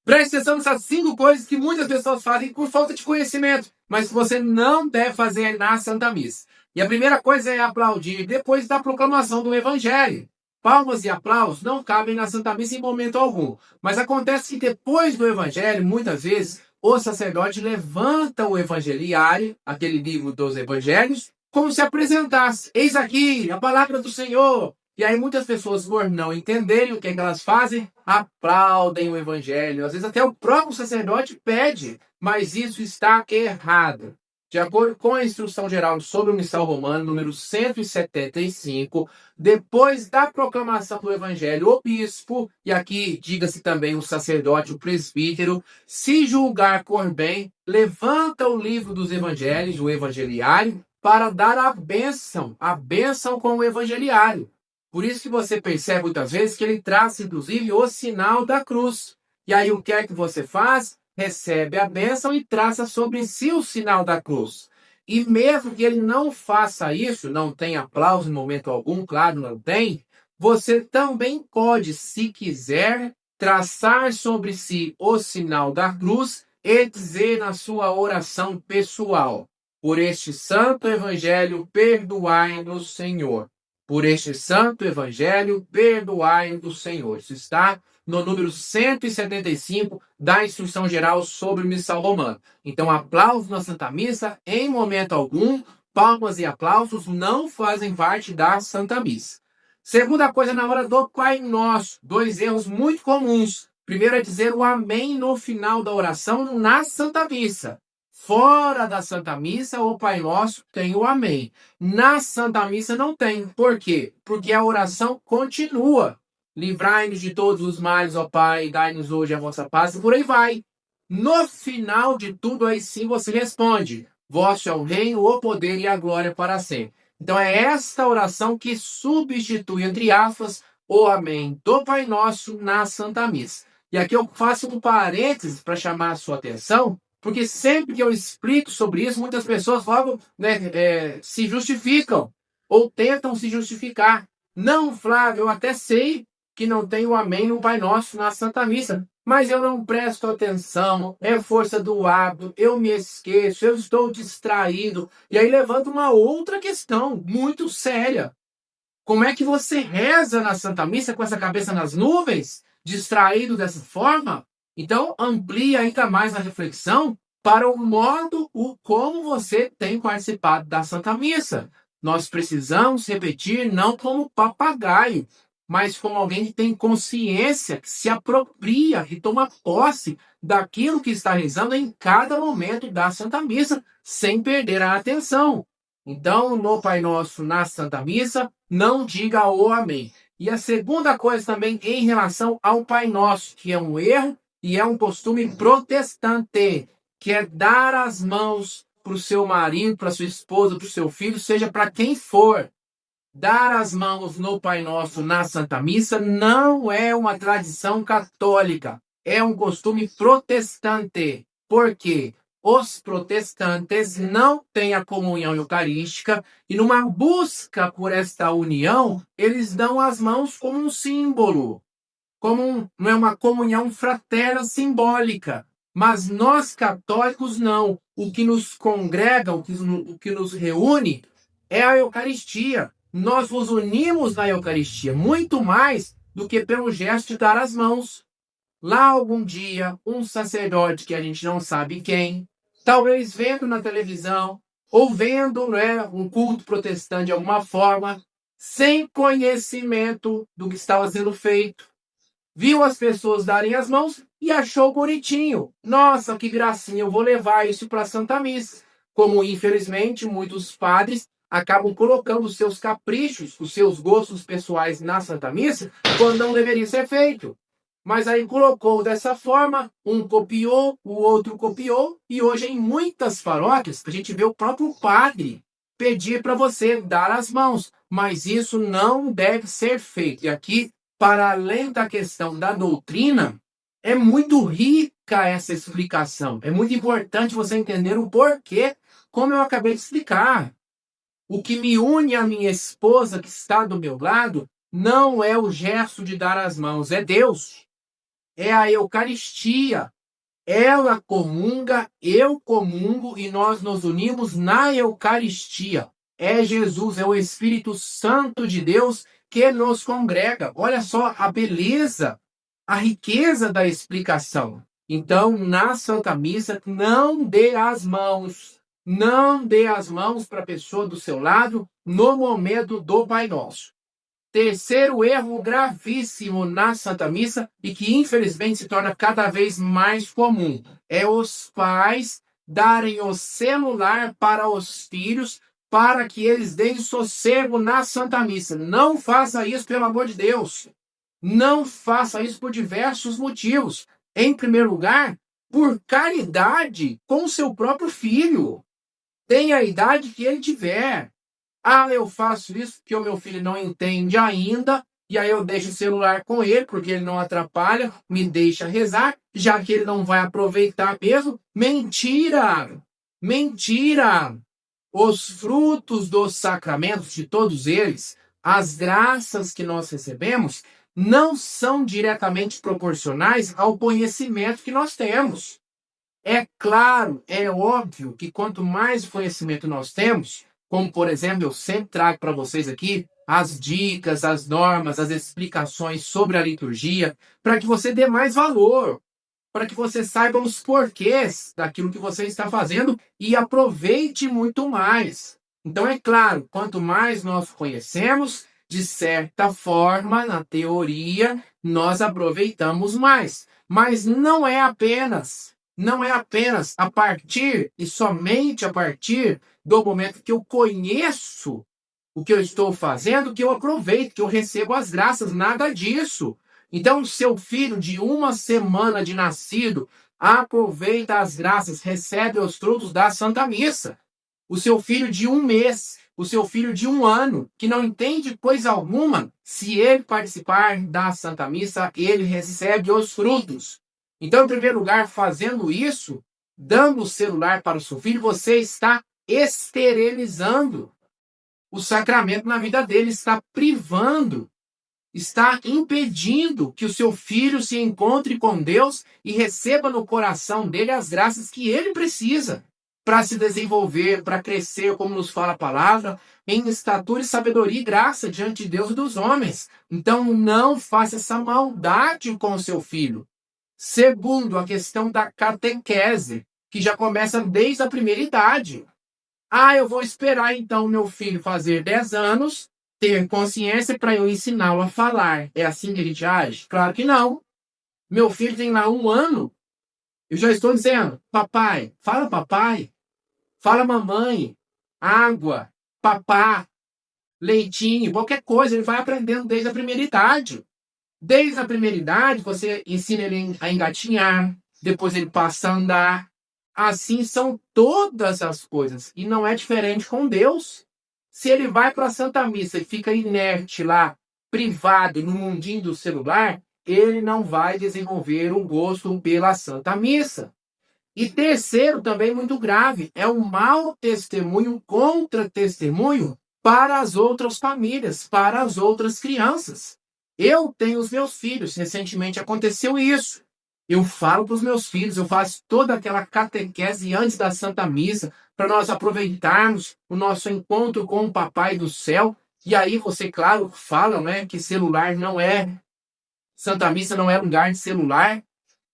Preste atenção nessas 5 coisas que muitas pessoas fazem por falta de conhecimento, mas que você não deve fazer na Santa Missa. E a primeira coisa é aplaudir depois da proclamação do Evangelho. Palmas e aplausos não cabem na Santa Missa em momento algum. Mas acontece que depois do Evangelho, muitas vezes, o sacerdote levanta o Evangeliário, aquele livro dos Evangelhos, como se apresentasse. Eis aqui a palavra do Senhor. E aí muitas pessoas, por não entenderem o que é que elas fazem, aplaudem o Evangelho. Às vezes até o próprio sacerdote pede, mas isso está errado. De acordo com a Instrução Geral sobre o Missal Romano, número 175, depois da proclamação do Evangelho, o bispo, e aqui diga-se também o sacerdote, o presbítero, se julgar por bem, levanta o livro dos Evangelhos, o Evangeliário, para dar a bênção com o Evangeliário. Por isso que você percebe muitas vezes que ele traz, inclusive, o sinal da cruz. E aí o que é que você faz? Recebe a bênção e traça sobre si o sinal da cruz. E mesmo que ele não faça isso, não tem aplauso em momento algum, claro, não tem, você também pode, se quiser, traçar sobre si o sinal da cruz e dizer na sua oração pessoal: por este santo evangelho, perdoai-nos, Senhor. Por este santo evangelho, perdoai-nos, Senhor. Isso está no número 175 da Instrução Geral sobre o Missal Romano. Então, aplausos na Santa Missa, em momento algum, palmas e aplausos não fazem parte da Santa Missa. Segunda coisa, na hora do Pai Nosso, 2 erros muito comuns. Primeiro é dizer o amém no final da oração na Santa Missa. Fora da Santa Missa, o Pai Nosso tem o amém. Na Santa Missa não tem. Por quê? Porque a oração continua. Livrai-nos de todos os males, ó Pai, dai-nos hoje a vossa paz, e por aí vai. No final de tudo, aí sim você responde: vosso é o reino, o poder e a glória para sempre. Então é esta oração que substitui, entre aspas, o amém do Pai Nosso na Santa Missa. E aqui eu faço um parênteses para chamar a sua atenção, porque sempre que eu explico sobre isso, muitas pessoas logo se justificam ou tentam se justificar. Não, Flávio, eu até sei que não tem o amém no Pai Nosso na Santa Missa, mas eu não presto atenção, é força do hábito, eu me esqueço, eu estou distraído. E aí levanta uma outra questão muito séria. Como é que você reza na Santa Missa com essa cabeça nas nuvens, distraído dessa forma? Então, amplia ainda mais a reflexão para o modo como você tem participado da Santa Missa. Nós precisamos repetir não como papagaio, mas como alguém que tem consciência, que se apropria e toma posse daquilo que está rezando em cada momento da Santa Missa, sem perder a atenção. Então, no Pai Nosso, na Santa Missa, não diga o amém. E a segunda coisa também em relação ao Pai Nosso, que é um erro e é um costume protestante, que é dar as mãos para o seu marido, para sua esposa, para o seu filho, seja para quem for. Dar as mãos no Pai Nosso na Santa Missa não é uma tradição católica, é um costume protestante. Por quê? Os protestantes não têm a comunhão eucarística e numa busca por esta união, eles dão as mãos como um símbolo, não é uma comunhão fraterna simbólica. Mas nós católicos não. O que nos congrega, o que nos reúne é a Eucaristia. Nós nos unimos na Eucaristia muito mais do que pelo gesto de dar as mãos. Lá algum dia, um sacerdote que a gente não sabe quem, talvez vendo na televisão, ou vendo um culto protestante de alguma forma, sem conhecimento do que estava sendo feito, viu as pessoas darem as mãos e achou bonitinho. Nossa, que gracinha, eu vou levar isso para a Santa Missa. Como, infelizmente, muitos padres acabam colocando os seus caprichos, os seus gostos pessoais na Santa Missa, quando não deveria ser feito. Mas aí colocou dessa forma, um copiou, o outro copiou, e hoje em muitas paróquias a gente vê o próprio padre pedir para você dar as mãos. Mas isso não deve ser feito. E aqui, para além da questão da doutrina, é muito rica essa explicação. É muito importante você entender o porquê, como eu acabei de explicar. O que me une à minha esposa que está do meu lado não é o gesto de dar as mãos, é Deus. é a Eucaristia. Ela comunga, eu comungo e nós nos unimos na Eucaristia. É Jesus, é o Espírito Santo de Deus que nos congrega. Olha só a beleza, a riqueza da explicação. Então, na Santa Missa, não dê as mãos. Não dê as mãos para a pessoa do seu lado no momento do Pai Nosso. Terceiro erro gravíssimo na Santa Missa e que infelizmente se torna cada vez mais comum é os pais darem o celular para os filhos para que eles deem sossego na Santa Missa. Não faça isso, pelo amor de Deus. Não faça isso por diversos motivos. Em primeiro lugar, por caridade com seu próprio filho. Tenha a idade que ele tiver. Ah, eu faço isso porque o meu filho não entende ainda, e aí eu deixo o celular com ele, porque ele não atrapalha, me deixa rezar, já que ele não vai aproveitar mesmo. Mentira! Mentira! Os frutos dos sacramentos, de todos eles, as graças que nós recebemos, não são diretamente proporcionais ao conhecimento que nós temos. É claro, é óbvio que quanto mais conhecimento nós temos, como, por exemplo, eu sempre trago para vocês aqui as dicas, as normas, as explicações sobre a liturgia, para que você dê mais valor, para que você saiba os porquês daquilo que você está fazendo e aproveite muito mais. Então, é claro, quanto mais nós conhecemos, de certa forma, na teoria, nós aproveitamos mais. Mas não é apenas a partir e somente a partir do momento que eu conheço o que eu estou fazendo, que eu aproveito, que eu recebo as graças, nada disso. Então, seu filho de 1 semana de nascido aproveita as graças, recebe os frutos da Santa Missa. O seu filho de 1 mês, o seu filho de 1 ano, que não entende coisa alguma, se ele participar da Santa Missa, ele recebe os frutos. Então, em primeiro lugar, fazendo isso, dando o celular para o seu filho, você está esterilizando o sacramento na vida dele, está privando, está impedindo que o seu filho se encontre com Deus e receba no coração dele as graças que ele precisa para se desenvolver, para crescer, como nos fala a palavra, em estatura e sabedoria e graça diante de Deus e dos homens. Então, não faça essa maldade com o seu filho. Segundo, a questão da catequese, que já começa desde a primeira idade. Ah, eu vou esperar então meu filho fazer 10 anos, ter consciência para eu ensiná-lo a falar. É assim que a gente age? Claro que não. Meu filho tem lá 1 ano, eu já estou dizendo, papai, fala mamãe, água, papá, leitinho, qualquer coisa, ele vai aprendendo desde a primeira idade. Desde a primeira idade, você ensina ele a engatinhar, depois ele passa a andar. Assim são todas as coisas. E não é diferente com Deus. Se ele vai para a Santa Missa e fica inerte lá, privado no mundinho do celular, ele não vai desenvolver um gosto pela Santa Missa. E terceiro, também muito grave, é um mau testemunho, um contra-testemunho para as outras famílias, para as outras crianças. Eu tenho os meus filhos, recentemente aconteceu isso. Eu falo para os meus filhos, eu faço toda aquela catequese antes da Santa Missa, para nós aproveitarmos o nosso encontro com o Papai do Céu. E aí você, claro, fala, né, que celular não é, Santa Missa não é lugar de celular.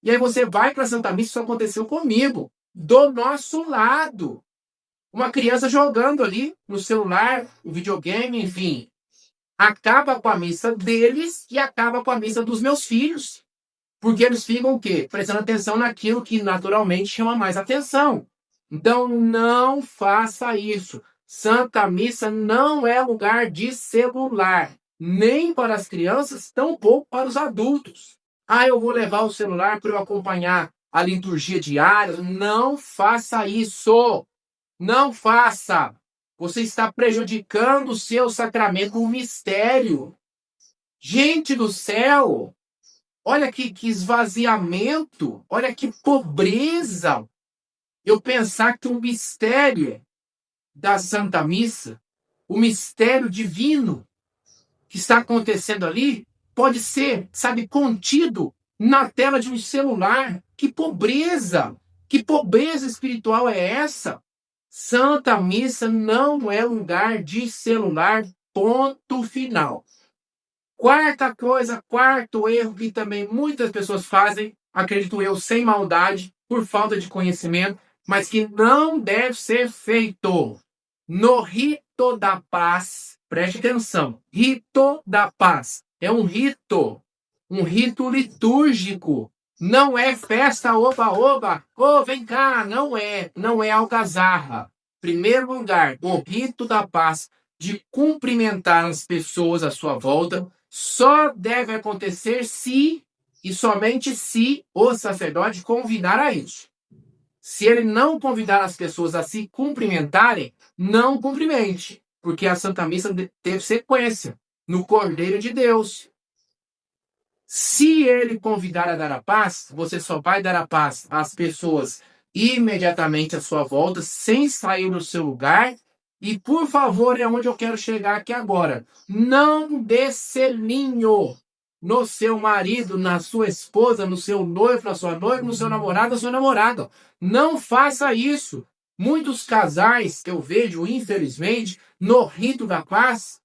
E aí você vai para a Santa Missa, isso aconteceu comigo, do nosso lado. Uma criança jogando ali no celular, no videogame, enfim. Acaba com a missa deles e acaba com a missa dos meus filhos. Porque eles ficam o quê? Prestando atenção naquilo que naturalmente chama mais atenção. Então não faça isso. Santa Missa não é lugar de celular. Nem para as crianças, tampouco para os adultos. Ah, eu vou levar o celular para eu acompanhar a liturgia diária. Não faça isso. Não faça. Você está prejudicando o seu sacramento, o mistério. Gente do céu, olha que esvaziamento, olha que pobreza. Eu pensar que o mistério da Santa Missa, o mistério divino que está acontecendo ali, pode ser, sabe, contido na tela de um celular. Que pobreza! Que pobreza espiritual é essa? Santa Missa não é lugar de celular, ponto final. Quarta coisa, quarto erro que também muitas pessoas fazem, acredito eu, sem maldade, por falta de conhecimento, mas que não deve ser feito. No rito da paz, preste atenção, rito da paz é um rito litúrgico. Não é festa, oba-oba, vem cá, não é algazarra. Primeiro lugar, o rito da paz de cumprimentar as pessoas à sua volta só deve acontecer se e somente se o sacerdote convidar a isso. Se ele não convidar as pessoas a se cumprimentarem, não cumprimente, porque a Santa Missa teve sequência no Cordeiro de Deus. Se ele convidar a dar a paz, você só vai dar a paz às pessoas imediatamente à sua volta, sem sair do seu lugar. E, por favor, é onde eu quero chegar aqui agora. Não dê selinho no seu marido, na sua esposa, no seu noivo, na sua noiva, no seu namorado, na sua namorada. Não faça isso. Muitos casais que eu vejo, infelizmente, no rito da paz,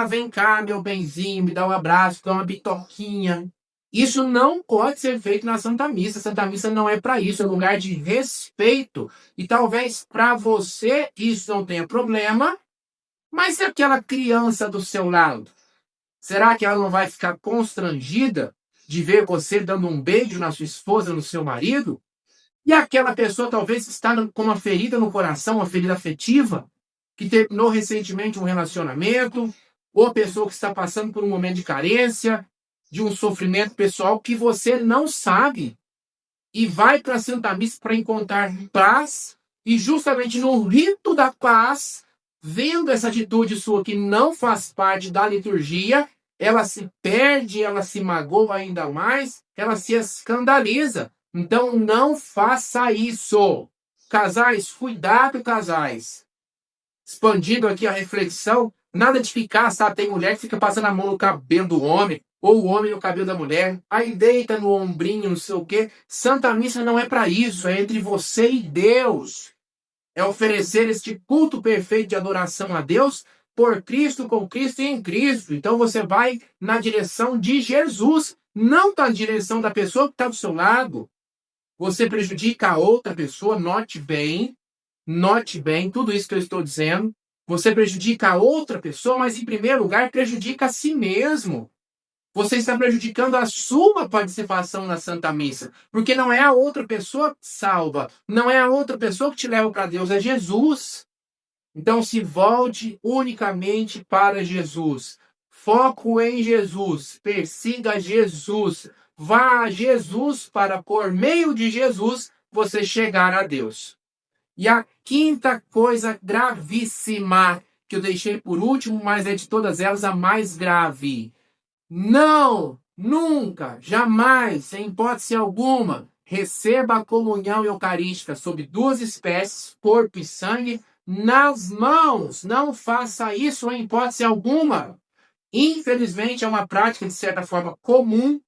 vem cá, meu benzinho, me dá um abraço, dá uma bitoquinha. Isso não pode ser feito na Santa Missa. A Santa Missa não é para isso, é um lugar de respeito. E talvez para você isso não tenha problema, mas e aquela criança do seu lado? Será que ela não vai ficar constrangida de ver você dando um beijo na sua esposa, no seu marido? E aquela pessoa talvez está com uma ferida no coração, uma ferida afetiva, que terminou recentemente um relacionamento, ou a pessoa que está passando por um momento de carência, de um sofrimento pessoal que você não sabe, e vai para a Santa Missa para encontrar paz, e justamente no rito da paz, vendo essa atitude sua que não faz parte da liturgia, ela se perde, ela se magoa ainda mais, ela se escandaliza. Então não faça isso. Casais, cuidado, casais. Expandindo aqui a reflexão, nada de ficar, sabe? Tem mulher que fica passando a mão no cabelo do homem, ou o homem no cabelo da mulher, aí deita no ombrinho, não sei o quê. Santa Missa não é para isso, é entre você e Deus. É oferecer este culto perfeito de adoração a Deus por Cristo, com Cristo e em Cristo. Então você vai na direção de Jesus, não na direção da pessoa que está do seu lado. Você prejudica a outra pessoa, note bem tudo isso que eu estou dizendo. Você prejudica a outra pessoa, mas em primeiro lugar prejudica a si mesmo. Você está prejudicando a sua participação na Santa Missa, porque não é a outra pessoa que salva, não é a outra pessoa que te leva para Deus, é Jesus. Então se volte unicamente para Jesus. Foco em Jesus, persiga Jesus, vá a Jesus para, por meio de Jesus, você chegar a Deus. E a quinta coisa gravíssima, que eu deixei por último, mas é de todas elas a mais grave. Não, nunca, jamais, em hipótese alguma, receba a comunhão eucarística sob duas espécies, corpo e sangue, nas mãos. Não faça isso em hipótese alguma. Infelizmente, é uma prática, de certa forma, comum,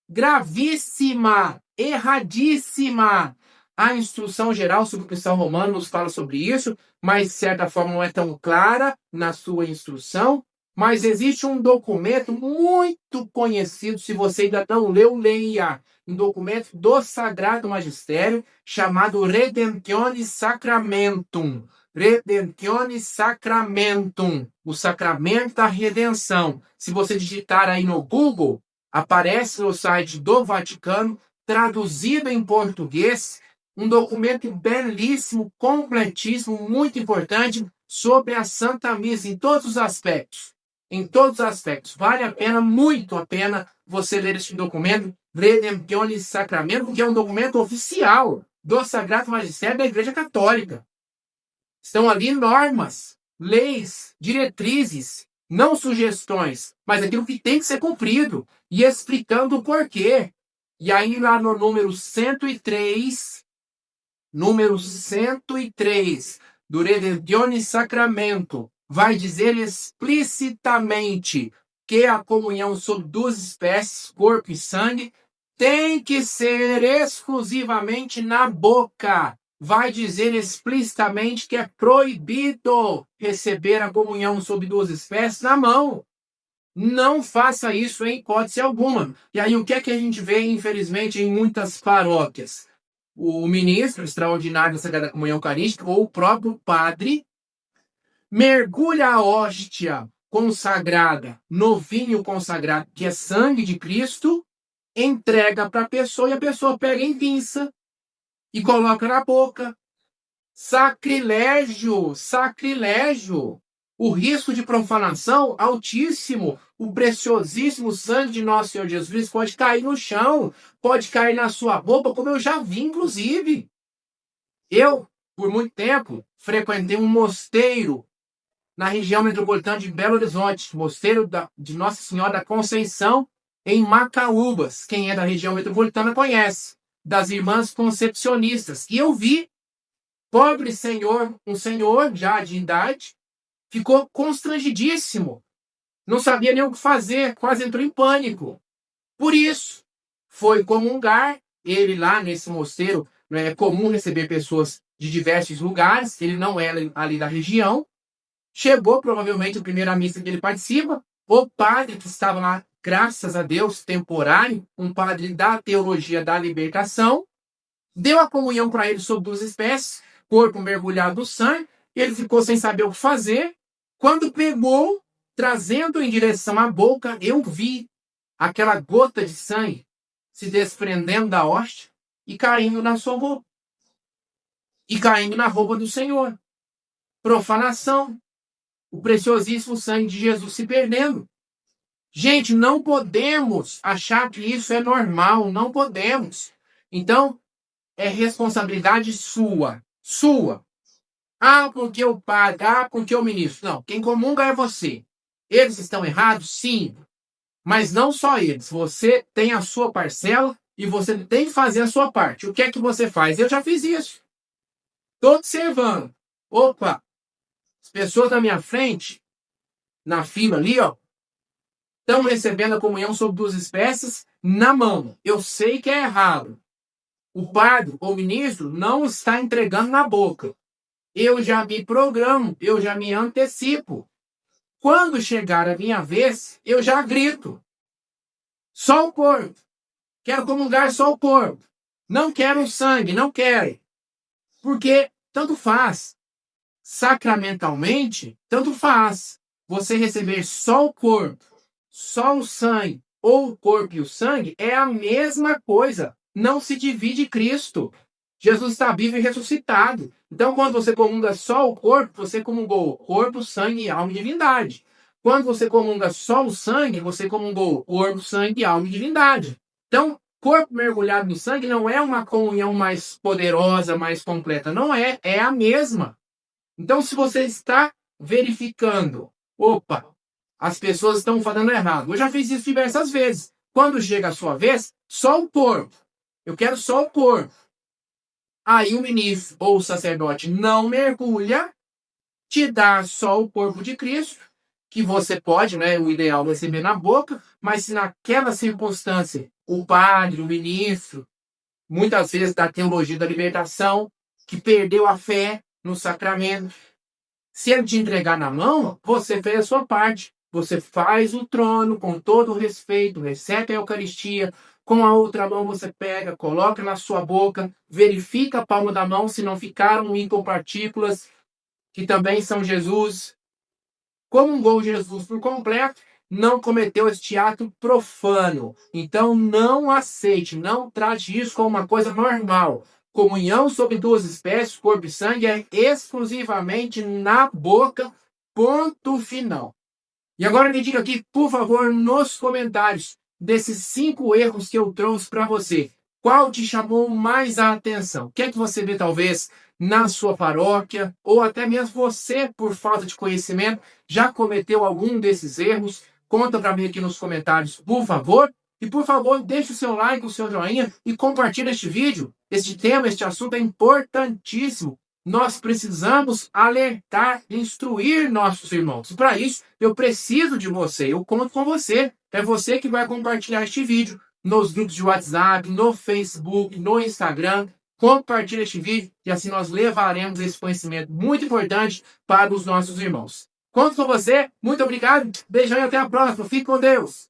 gravíssima, erradíssima. A instrução geral sobre o cristão romano nos fala sobre isso, mas, de certa forma, não é tão clara na sua instrução. Mas existe um documento muito conhecido, se você ainda não leu, leia. Um documento do Sagrado Magistério chamado Redemptionis Sacramentum. Redemptionis Sacramentum. O sacramento da redenção. Se você digitar aí no Google, aparece no site do Vaticano, traduzido em português, um documento belíssimo, completíssimo, muito importante sobre a Santa Missa em todos os aspectos. Em todos os aspectos. Vale a pena, muito a pena, você ler este documento, Redemptionis Sacramentum, que é um documento oficial do Sagrado Magistério da Igreja Católica. Estão ali normas, leis, diretrizes, não sugestões, mas aquilo que tem que ser cumprido, e explicando o porquê. E aí lá no número 103 do Redemptionis Sacramentum, vai dizer explicitamente que a comunhão sob duas espécies, corpo e sangue, tem que ser exclusivamente na boca. Vai dizer explicitamente que é proibido receber a comunhão sob duas espécies na mão. Não faça isso em hipótese alguma. E aí o que é que a gente vê, infelizmente, em muitas paróquias? O ministro extraordinário da Sagrada Comunhão Eucarística ou o próprio padre mergulha a hóstia consagrada no vinho consagrado, que é sangue de Cristo, entrega para a pessoa e a pessoa pega em pinça e coloca na boca. Sacrilégio, sacrilégio. O risco de profanação altíssimo. O preciosíssimo sangue de nosso Senhor Jesus Cristo pode cair no chão, pode cair na sua boca, como eu já vi, inclusive. Eu, por muito tempo, frequentei um mosteiro na região metropolitana de Belo Horizonte, mosteiro de Nossa Senhora da Conceição, em Macaúbas. Quem é da região metropolitana conhece, das Irmãs Concepcionistas. E eu vi, pobre senhor, um senhor já de idade, ficou constrangidíssimo. Não sabia nem o que fazer, quase entrou em pânico. Por isso, foi comungar. Ele lá nesse mosteiro, é comum receber pessoas de diversos lugares, ele não é ali da região. Chegou provavelmente a primeira missa que ele participa, o padre que estava lá, graças a Deus, temporário, um padre da teologia da libertação, deu a comunhão para ele sob duas espécies, corpo mergulhado no sangue, ele ficou sem saber o que fazer. Quando pegou, trazendo em direção à boca, eu vi aquela gota de sangue se desprendendo da hóstia e caindo na sua roupa. E caindo na roupa do Senhor. Profanação. O preciosíssimo sangue de Jesus se perdendo. Gente, não podemos achar que isso é normal. Não podemos. Então, é responsabilidade sua. Sua. Ah, porque o padre, porque o ministro. Não, quem comunga é você. Eles estão errados? Sim. Mas não só eles. Você tem a sua parcela e você tem que fazer a sua parte. O que é que você faz? Eu já fiz isso. Estou observando. Opa, as pessoas na minha frente, na fila ali, ó, estão recebendo a comunhão sob duas espécies na mão. Eu sei que é errado. O padre ou ministro não está entregando na boca. Eu já me programo, eu já me antecipo. Quando chegar a minha vez, eu já grito. Só o corpo. Quero comungar só o corpo. Não quero o sangue, não quero. Porque tanto faz. Sacramentalmente, tanto faz. Você receber só o corpo, só o sangue, ou o corpo e o sangue, é a mesma coisa. Não se divide Cristo. Jesus está vivo e ressuscitado. Então, quando você comunga só o corpo, você comungou o corpo, sangue, alma e divindade. Quando você comunga só o sangue, você comungou o corpo, sangue, alma e divindade. Então, corpo mergulhado no sangue não é uma comunhão mais poderosa, mais completa. Não é, é a mesma. Então, se você está verificando, opa, as pessoas estão falando errado. Eu já fiz isso diversas vezes. Quando chega a sua vez, só o corpo. Eu quero só o corpo. Aí o ministro ou o sacerdote não mergulha, te dá só o corpo de Cristo, que você pode, né, o ideal é receber na boca, mas se naquela circunstância o padre, o ministro, muitas vezes da teologia da libertação, que perdeu a fé no sacramento, se ele te entregar na mão, você fez a sua parte. Você faz o trono com todo o respeito, recebe a Eucaristia, com a outra mão você pega, coloca na sua boca, verifica a palma da mão se não ficaram micropartículas, que também são Jesus. Comungou Jesus por completo, não cometeu este ato profano. Então não aceite, não trate isso como uma coisa normal. Comunhão sob duas espécies, corpo e sangue, é exclusivamente na boca, ponto final. E agora me diga aqui, por favor, nos comentários, desses 5 erros que eu trouxe para você, qual te chamou mais a atenção? O que é que você vê, talvez, na sua paróquia, ou até mesmo você, por falta de conhecimento, já cometeu algum desses erros? Conta para mim aqui nos comentários, por favor. E, por favor, deixe o seu like, o seu joinha e compartilhe este vídeo. Este tema, este assunto é importantíssimo. Nós precisamos alertar, instruir nossos irmãos. Para isso, eu preciso de você, eu conto com você. É você que vai compartilhar este vídeo nos grupos de WhatsApp, no Facebook, no Instagram. Compartilhe este vídeo e assim nós levaremos esse conhecimento muito importante para os nossos irmãos. Conto com você. Muito obrigado. Beijão e até a próxima. Fique com Deus.